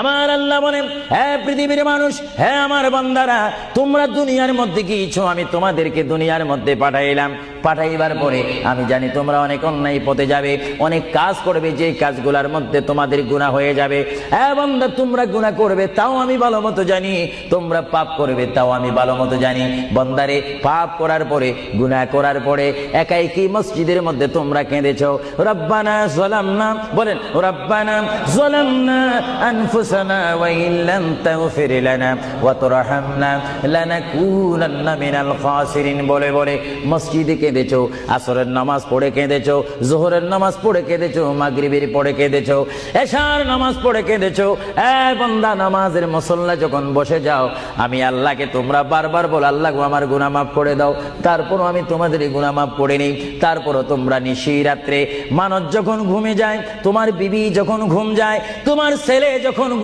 আমার আল্লাহ বলেন, হে পৃথিবীর মানুষ, হে আমার বান্দারা, তোমরা দুনিয়ার মধ্যে কি ইচ্ছো আমি তোমাদেরকে দুনিয়ার মধ্যে পাঠাইলাম। পাঠাইবার পরে আমি জানি তোমরা অনেক অন্যায় পথে যাবে, অনেক কাজ করবে, যে কাজগুলোর মধ্যে তোমাদের গুনাহ হয়ে যাবে। হ্যাঁ বান্দা, তোমরা গুনাহ করবে তাও আমি ভালো মতো জানি, তোমরা পাপ করবে তাও আমি ভালো মতো জানি। বান্দারে, পাপ করার পরে, গুনাহ করার পরে একাই কি মসজিদের মধ্যে তোমরা কেঁদেছো, রব্বানা যালামনা, বলেন রব্বানা যালামনা আনফুসানা ওয়া ইল্লাম তাগফির লানা ওয়া তুরহামনা লানাকুনান্না মিনাল খাসিরিন বলে বলে মসজিদে কেঁদেছো, আসরের নামাজ পড়ে কেঁদেছো, যোহরের নামাজ পড়ে কেঁদেছো, মাগরিবের পড়ে কেঁদেছো, এশার নামাজ পড়ে কেঁদেছো। এ বান্দা, নামাজের মুসল্লা যখন বসে যাও, আমি আল্লাহকে তোমরা বারবার বল, আল্লাহ গো আমার গুনাহ মাফ করে দাও। তারপরও আমি তোমাদের গুনাহ মাফ করে নেই। তারপরও তোমরা নিশি রাত্রে, মানুষ যখন ঘুমে যায়, তোমার বিবি যখন ঘুম যায়, তোমার ছেলে যখন